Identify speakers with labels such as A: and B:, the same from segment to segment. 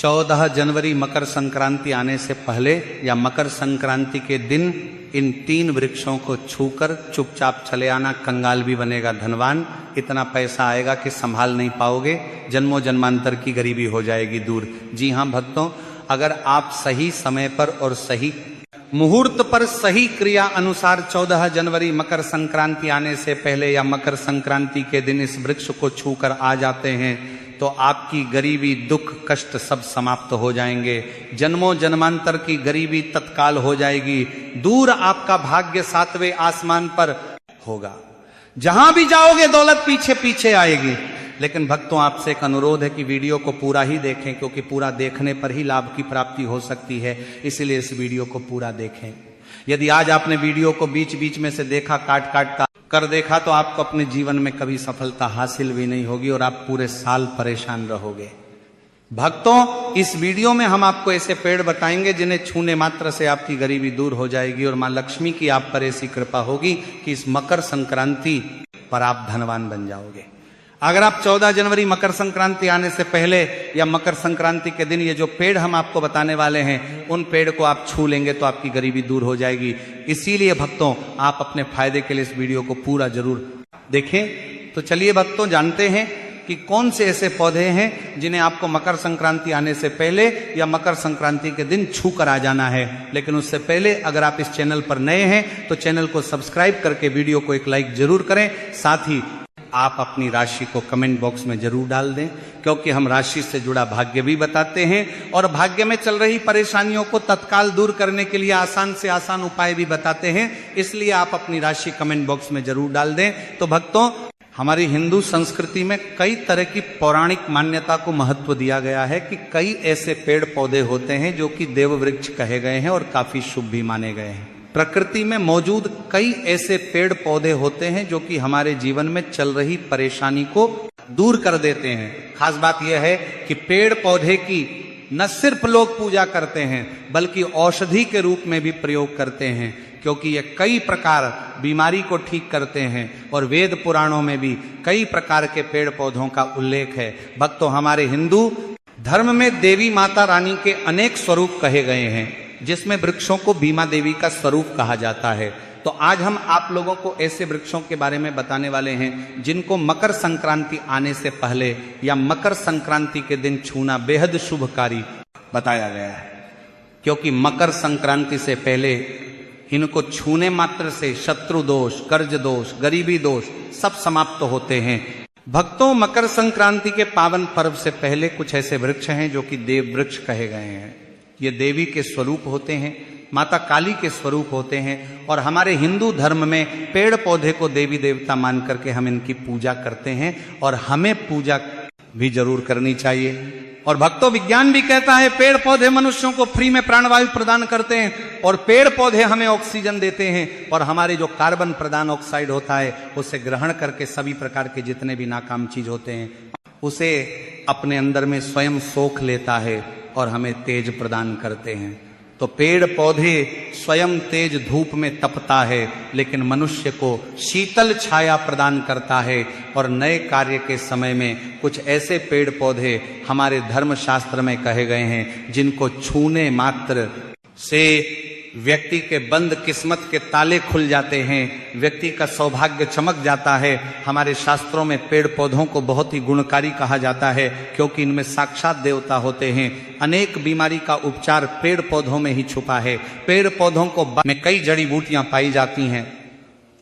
A: 14 जनवरी मकर संक्रांति आने से पहले या मकर संक्रांति के दिन इन 3 वृक्षों को छूकर चुपचाप चले आना। कंगाल भी बनेगा धनवान, इतना पैसा आएगा कि संभाल नहीं पाओगे, जन्मों जन्मांतर की गरीबी हो जाएगी दूर। जी हाँ भक्तों, अगर आप सही समय पर और सही मुहूर्त पर सही क्रिया अनुसार 14 जनवरी मकर संक्रांति आने से पहले या मकर संक्रांति के दिन इस वृक्ष को छूकर आ जाते हैं तो आपकी गरीबी, दुख, कष्ट सब समाप्त हो जाएंगे। जन्मों जन्मांतर की गरीबी तत्काल हो जाएगी, दूर आपका भाग्य 7वें आसमान पर होगा। जहां भी जाओगे दौलत पीछे पीछे आएगी। लेकिन भक्तों, आपसे एक अनुरोध है कि वीडियो को पूरा ही देखें, क्योंकि पूरा देखने पर ही लाभ की प्राप्ति हो सकती है। इसलिए इस वीडियो को पूरा देखें। यदि आज आपने वीडियो को बीच बीच में से देखा, काट काट कर देखा, तो आपको अपने जीवन में कभी सफलता हासिल भी नहीं होगी और आप पूरे साल परेशान रहोगे। भक्तों, इस वीडियो में हम आपको ऐसे पेड़ बताएंगे जिन्हें छूने मात्र से आपकी गरीबी दूर हो जाएगी और मां लक्ष्मी की आप पर ऐसी कृपा होगी कि इस मकर संक्रांति पर आप धनवान बन जाओगे। अगर आप 14 जनवरी मकर संक्रांति आने से पहले या मकर संक्रांति के दिन ये जो पेड़ हम आपको बताने वाले हैं, उन पेड़ को आप छू लेंगे तो आपकी गरीबी दूर हो जाएगी। इसीलिए भक्तों, आप अपने फायदे के लिए इस वीडियो को पूरा जरूर देखें। तो चलिए भक्तों, जानते हैं कि कौन से ऐसे पौधे हैं जिन्हें आपको मकर संक्रांति आने से पहले या मकर संक्रांति के दिन छू कर आ जाना है। लेकिन उससे पहले अगर आप इस चैनल पर नए हैं तो चैनल को सब्सक्राइब करके वीडियो को एक लाइक जरूर करें। साथ ही आप अपनी राशि को कमेंट बॉक्स में जरूर डाल दें, क्योंकि हम राशि से जुड़ा भाग्य भी बताते हैं और भाग्य में चल रही परेशानियों को तत्काल दूर करने के लिए आसान से आसान उपाय भी बताते हैं। इसलिए आप अपनी राशि कमेंट बॉक्स में जरूर डाल दें। तो भक्तों, हमारी हिंदू संस्कृति में कई तरह की पौराणिक मान्यता को महत्व दिया गया है कि कई ऐसे पेड़ पौधे होते हैं जो कि देव वृक्ष कहे गए हैं और काफी शुभ भी माने गए हैं। प्रकृति में मौजूद कई ऐसे पेड़ पौधे होते हैं जो कि हमारे जीवन में चल रही परेशानी को दूर कर देते हैं। खास बात यह है कि पेड़ पौधे की न सिर्फ लोग पूजा करते हैं बल्कि औषधि के रूप में भी प्रयोग करते हैं, क्योंकि ये कई प्रकार बीमारी को ठीक करते हैं और वेद पुराणों में भी कई प्रकार के पेड़ पौधों का उल्लेख है। भक्तों, हमारे हिंदू धर्म में देवी माता रानी के अनेक स्वरूप कहे गए हैं, जिसमें वृक्षों को बीमा देवी का स्वरूप कहा जाता है। तो आज हम आप लोगों को ऐसे वृक्षों के बारे में बताने वाले हैं जिनको मकर संक्रांति आने से पहले या मकर संक्रांति के दिन छूना बेहद शुभकारी बताया गया है, क्योंकि मकर संक्रांति से पहले इनको छूने मात्र से शत्रु दोष, कर्ज दोष, गरीबी दोष सब समाप्त होते हैं। भक्तों, मकर संक्रांति के पावन पर्व से पहले कुछ ऐसे वृक्ष हैं जो कि देव वृक्ष कहे गए हैं। ये देवी के स्वरूप होते हैं, माता काली के स्वरूप होते हैं और हमारे हिंदू धर्म में पेड़ पौधे को देवी देवता मान करके हम इनकी पूजा करते हैं और हमें पूजा भी जरूर करनी चाहिए। और भक्तों, विज्ञान भी कहता है पेड़ पौधे मनुष्यों को फ्री में प्राणवायु प्रदान करते हैं और पेड़ पौधे हमें ऑक्सीजन देते हैं और हमारे जो कार्बन प्रदान ऑक्साइड होता है उसे ग्रहण करके सभी प्रकार के जितने भी नाकाम चीज होते हैं उसे अपने अंदर में स्वयं सोख लेता है और हमें तेज प्रदान करते हैं। तो पेड़ पौधे स्वयं तेज धूप में तपता है, लेकिन मनुष्य को शीतल छाया प्रदान करता है। और नए कार्य के समय में कुछ ऐसे पेड़ पौधे हमारे धर्म शास्त्र में कहे गए हैं जिनको छूने मात्र से व्यक्ति के बंद किस्मत के ताले खुल जाते हैं, व्यक्ति का सौभाग्य चमक जाता है। हमारे शास्त्रों में पेड़ पौधों को बहुत ही गुणकारी कहा जाता है, क्योंकि इनमें साक्षात देवता होते हैं। अनेक बीमारी का उपचार पेड़ पौधों में ही छुपा है। पेड़ पौधों को में कई जड़ी बूटियां पाई जाती हैं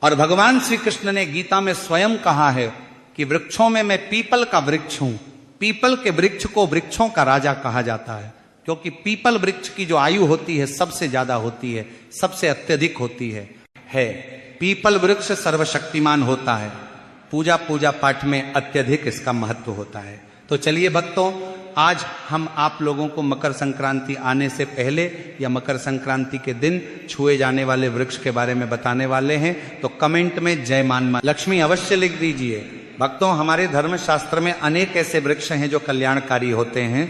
A: और भगवान श्री कृष्ण ने गीता में स्वयं कहा है कि वृक्षों में मैं पीपल का वृक्ष हूं। पीपल के वृक्ष को वृक्षों का राजा कहा जाता है, क्योंकि पीपल वृक्ष की जो आयु होती है सबसे ज्यादा होती है, सबसे अत्यधिक होती है। पीपल वृक्ष सर्वशक्तिमान होता है। पूजा पूजा पाठ में अत्यधिक इसका महत्व होता है। तो चलिए भक्तों, आज हम आप लोगों को मकर संक्रांति आने से पहले या मकर संक्रांति के दिन छुए जाने वाले वृक्ष के बारे में बताने वाले हैं। तो कमेंट में जय मां लक्ष्मी अवश्य लिख दीजिए। भक्तों, हमारे धर्म शास्त्र में अनेक ऐसे वृक्ष हैं जो कल्याणकारी होते हैं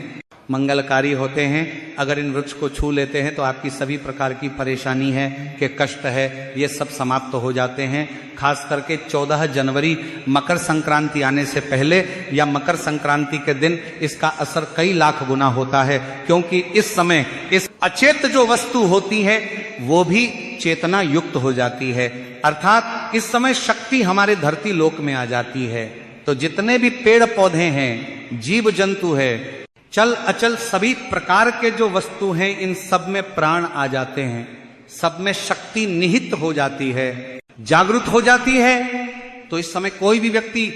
A: मंगलकारी होते हैं। अगर इन वृक्ष को छू लेते हैं तो आपकी सभी प्रकार की परेशानी है कि कष्ट है, ये सब समाप्त हो जाते हैं। खास करके 14 जनवरी मकर संक्रांति आने से पहले या मकर संक्रांति के दिन इसका असर कई लाख गुना होता है, क्योंकि इस समय इस अचेत जो वस्तु होती है वो भी चेतना युक्त हो जाती है, अर्थात इस समय शक्ति हमारे धरती लोक में आ जाती है। तो जितने भी पेड़ पौधे हैं, जीव जंतु है, चल अचल सभी प्रकार के जो वस्तु हैं, इन सब में प्राण आ जाते हैं, सब में शक्ति निहित हो जाती है, जागृत हो जाती है। तो इस समय कोई भी व्यक्ति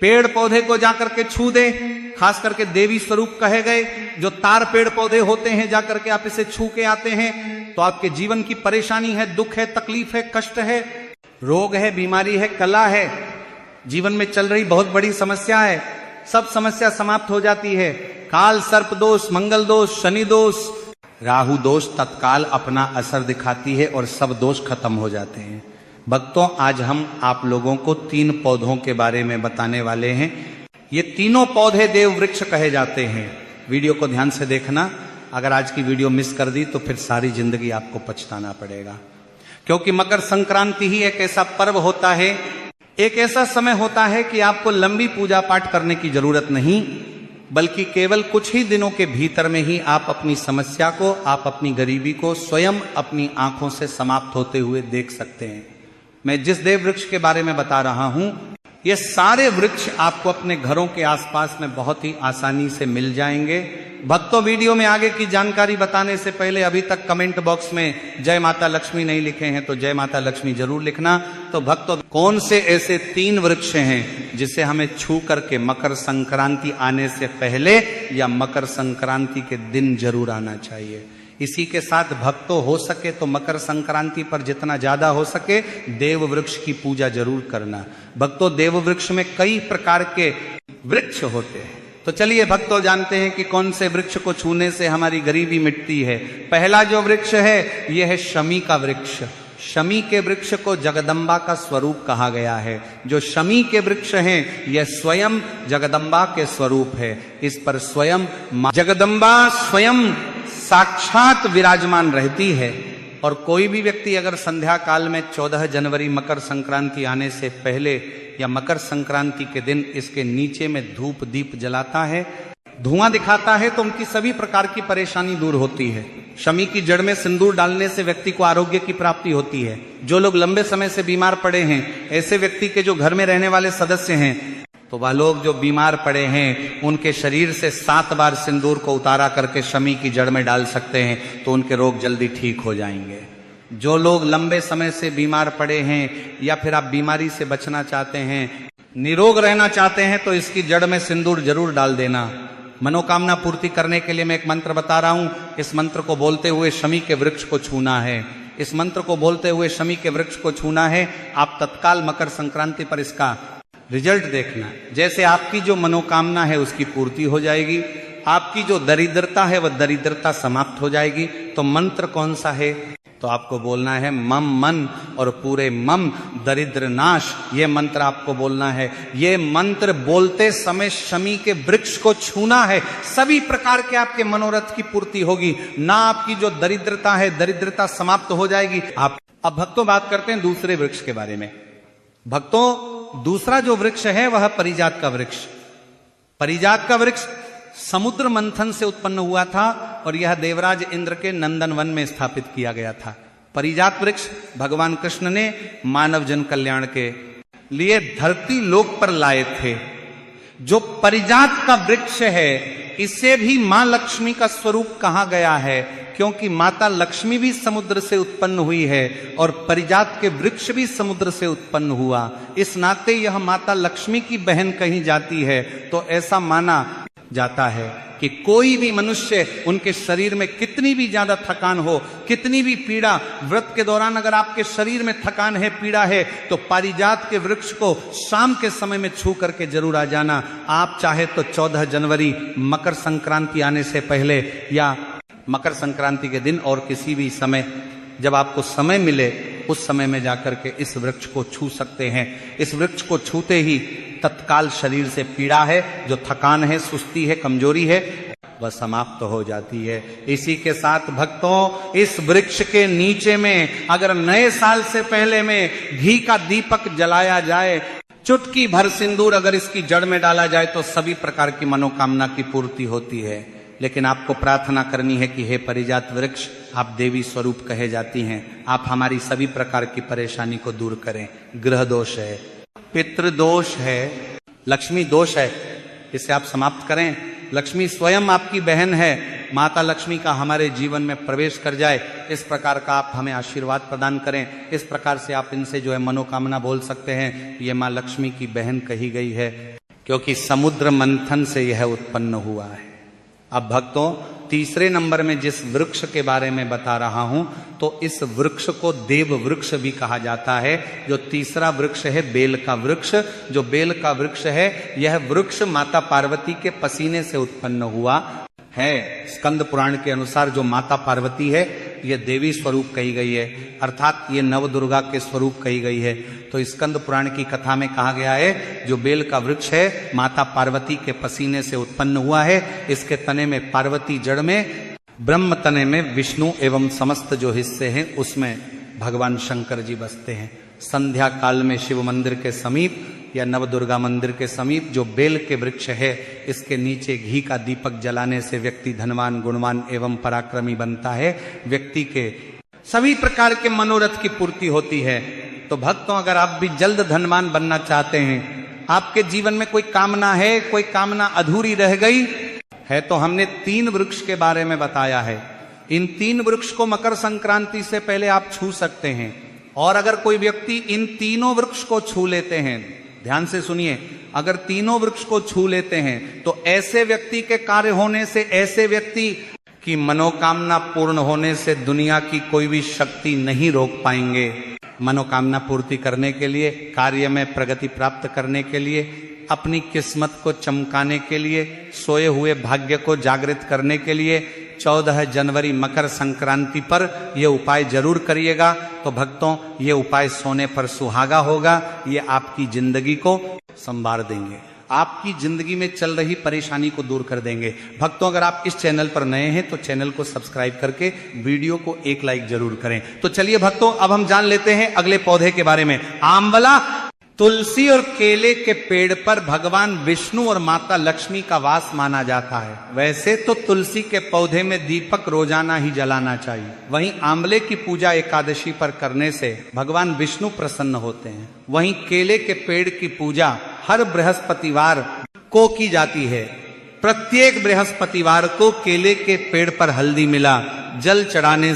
A: पेड़ पौधे को जाकर के छू दे, खास करके देवी स्वरूप कहे गए जो तार पेड़ पौधे होते हैं, जाकर के आप इसे छू के आते हैं तो आपके जीवन की परेशानी है, दुख है, तकलीफ है, कष्ट है, रोग है, बीमारी है, कला है, जीवन में चल रही बहुत बड़ी समस्या है, सब समस्या समाप्त हो जाती है। काल सर्प दोष, मंगल दोष, शनि दोष, राहु दोष तत्काल अपना असर दिखाती है और सब दोष खत्म हो जाते हैं। भक्तों, आज हम आप लोगों को 3 पौधों के बारे में बताने वाले हैं। ये तीनों पौधे देव वृक्ष कहे जाते हैं। वीडियो को ध्यान से देखना, अगर आज की वीडियो मिस कर दी तो फिर सारी जिंदगी आपको पछताना पड़ेगा, क्योंकि मकर संक्रांति ही एक ऐसा पर्व होता है, एक ऐसा समय होता है कि आपको लंबी पूजा पाठ करने की जरूरत नहीं, बल्कि केवल कुछ ही दिनों के भीतर में ही आप अपनी समस्या को, आप अपनी गरीबी को स्वयं अपनी आंखों से समाप्त होते हुए देख सकते हैं। मैं जिस देव वृक्ष के बारे में बता रहा हूं, ये सारे वृक्ष आपको अपने घरों के आसपास में बहुत ही आसानी से मिल जाएंगे। भक्तों, वीडियो में आगे की जानकारी बताने से पहले अभी तक कमेंट बॉक्स में जय माता लक्ष्मी नहीं लिखे हैं तो जय माता लक्ष्मी जरूर लिखना। तो भक्तों, कौन से ऐसे 3 वृक्ष हैं जिसे हमें छू करके मकर संक्रांति आने से पहले या मकर संक्रांति के दिन जरूर आना चाहिए। इसी के साथ भक्तों, हो सके तो मकर संक्रांति पर जितना ज्यादा हो सके देव वृक्ष की पूजा जरूर करना। भक्तों, देव वृक्ष में कई प्रकार के वृक्ष होते हैं, तो चलिए भक्तों जानते हैं कि कौन से वृक्ष को छूने से हमारी गरीबी मिटती है। पहला जो वृक्ष है यह है शमी का वृक्ष। शमी के वृक्ष को जगदम्बा का स्वरूप कहा गया है। जो शमी के वृक्ष हैं यह स्वयं जगदम्बा के स्वरूप है। इस पर स्वयं जगदम्बा स्वयं साक्षात विराजमान रहती है। और कोई भी व्यक्ति अगर संध्या काल में 14 जनवरी मकर संक्रांति आने से पहले या मकर संक्रांति के दिन इसके नीचे में धूप दीप जलाता है, धुआं दिखाता है, तो उनकी सभी प्रकार की परेशानी दूर होती है। शमी की जड़ में सिंदूर डालने से व्यक्ति को आरोग्य की प्राप्ति होती है। जो लोग लंबे समय से बीमार पड़े हैं, ऐसे व्यक्ति के जो घर में रहने वाले सदस्य हैं, तो वह लोग जो बीमार पड़े हैं उनके शरीर से 7 बार सिंदूर को उतारा करके शमी की जड़ में डाल सकते हैं, तो उनके रोग जल्दी ठीक हो जाएंगे। जो लोग लंबे समय से बीमार पड़े हैं या फिर आप बीमारी से बचना चाहते हैं, निरोग रहना चाहते हैं, तो इसकी जड़ में सिंदूर जरूर डाल देना। मनोकामना पूर्ति करने के लिए मैं एक मंत्र बता रहा हूं। इस मंत्र को बोलते हुए शमी के वृक्ष को छूना है। इस मंत्र को बोलते हुए शमी के वृक्ष को छूना है। आप तत्काल मकर संक्रांति पर इसका रिजल्ट देखना। जैसे आपकी जो मनोकामना है उसकी पूर्ति हो जाएगी, आपकी जो दरिद्रता है वह दरिद्रता समाप्त हो जाएगी। तो मंत्र कौन सा है? तो आपको बोलना है मम मन और पूरे मम दरिद्र नाश। ये मंत्र आपको बोलना है। ये मंत्र बोलते समय शमी के वृक्ष को छूना है। सभी प्रकार के आपके मनोरथ की पूर्ति होगी, ना आपकी जो दरिद्रता है दरिद्रता समाप्त हो जाएगी। आप अब भक्तों बात करते हैं दूसरे वृक्ष के बारे में। भक्तों, दूसरा जो वृक्ष है वह परिजात का वृक्ष। परिजात का वृक्ष समुद्र मंथन से उत्पन्न हुआ था और यह देवराज इंद्र के नंदन वन में स्थापित किया गया था। परिजात वृक्ष भगवान कृष्ण ने मानव जन कल्याण के लिए धरती लोक पर लाए थे। जो परिजात का वृक्ष है इसे भी मां लक्ष्मी का स्वरूप कहा गया है, क्योंकि माता लक्ष्मी भी समुद्र से उत्पन्न हुई है और परिजात के वृक्ष भी समुद्र से उत्पन्न हुआ। इस नाते यह माता लक्ष्मी की बहन कही जाती है। तो ऐसा माना जाता है कि कोई भी मनुष्य, उनके शरीर में कितनी भी ज्यादा थकान हो, कितनी भी पीड़ा, व्रत के दौरान अगर आपके शरीर में थकान है, पीड़ा है, तो पारिजात के वृक्ष को शाम के समय में छू करके जरूर आ जाना। आप चाहे तो 14 जनवरी मकर संक्रांति आने से पहले या मकर संक्रांति के दिन और किसी भी समय जब आपको समय मिले उस समय में जाकर के इस वृक्ष को छू सकते हैं। इस वृक्ष को छूते ही तत्काल शरीर से पीड़ा है, जो थकान है, सुस्ती है, कमजोरी है, वह समाप्त हो जाती है। इसी के साथ भक्तों, इस वृक्ष के नीचे में अगर नए साल से पहले में घी का दीपक जलाया जाए, चुटकी भर सिंदूर अगर इसकी जड़ में डाला जाए, तो सभी प्रकार की मनोकामना की पूर्ति होती है। लेकिन आपको प्रार्थना करनी है कि हे परिजात वृक्ष, आप देवी स्वरूप कहे जाती हैं, आप हमारी सभी प्रकार की परेशानी को दूर करें। ग्रह दोष है, पितृदोष है, लक्ष्मी दोष है, इसे आप समाप्त करें। लक्ष्मी स्वयं आपकी बहन है, माता लक्ष्मी का हमारे जीवन में प्रवेश कर जाए, इस प्रकार का आप हमें आशीर्वाद प्रदान करें। इस प्रकार से आप इनसे जो है मनोकामना बोल सकते हैं। ये माँ लक्ष्मी की बहन कही गई है, क्योंकि समुद्र मंथन से यह उत्पन्न हुआ है। अब भक्तों, तीसरे नंबर में जिस वृक्ष के बारे में बता रहा हूं, तो इस वृक्ष को देव वृक्ष भी कहा जाता है। जो तीसरा वृक्ष है बेल का वृक्ष, जो बेल का वृक्ष है, यह वृक्ष माता पार्वती के पसीने से उत्पन्न हुआ है। स्कंद पुराण के अनुसार जो माता पार्वती है, यह देवी स्वरूप कही गई है, अर्थात ये नव दुर्गा के स्वरूप कही गई है। तो स्कंद पुराण की कथा में कहा गया है, जो बेल का वृक्ष है, माता पार्वती के पसीने से उत्पन्न हुआ है। इसके तने में पार्वती, जड़ में ब्रह्म, तने में विष्णु एवं समस्त जो हिस्से हैं उसमें भगवान शंकर जी बसते हैं। संध्या काल में शिव मंदिर के समीप या नव दुर्गा मंदिर के समीप जो बेल के वृक्ष है, इसके नीचे घी का दीपक जलाने से व्यक्ति धनवान, गुणवान एवं पराक्रमी बनता है। व्यक्ति के सभी प्रकार के मनोरथ की पूर्ति होती है। तो भक्तों, अगर आप भी जल्द धनवान बनना चाहते हैं, आपके जीवन में कोई कामना है, कोई कामना अधूरी रह गई है, तो हमने 3 वृक्ष के बारे में बताया है। इन 3 वृक्ष को मकर संक्रांति से पहले आप छू सकते हैं। और अगर कोई व्यक्ति इन तीनों वृक्ष को छू लेते हैं, ध्यान से सुनिए, अगर तीनों वृक्ष को छू लेते हैं, तो ऐसे व्यक्ति के कार्य होने से, ऐसे व्यक्ति की मनोकामना पूर्ण होने से दुनिया की कोई भी शक्ति नहीं रोक पाएंगे। मनोकामना पूर्ति करने के लिए, कार्य में प्रगति प्राप्त करने के लिए, अपनी किस्मत को चमकाने के लिए, सोए हुए भाग्य को जागृत करने के लिए 14 जनवरी मकर संक्रांति पर यह उपाय जरूर करिएगा। तो भक्तों, ये उपाय सोने पर सुहागा होगा। ये आपकी जिंदगी को संवार देंगे, आपकी जिंदगी में चल रही परेशानी को दूर कर देंगे। भक्तों, अगर आप इस चैनल पर नए हैं तो चैनल को सब्सक्राइब करके वीडियो को एक लाइक जरूर करें। तो चलिए भक्तों, अब हम जान लेते हैं अगले पौधे के बारे में। आंवला, तुलसी और केले के पेड़ पर भगवान विष्णु और माता लक्ष्मी का वास माना जाता है। वैसे तो तुलसी के पौधे में दीपक रोजाना ही जलाना चाहिए, वहीं आंवले की पूजा एकादशी पर करने से भगवान विष्णु प्रसन्न होते हैं। वहीं केले के पेड़ की पूजा हर बृहस्पतिवार को की जाती है। प्रत्येक बृहस्पतिवार को केले के पेड़ पर हल्दी मिला जल चढ़ाने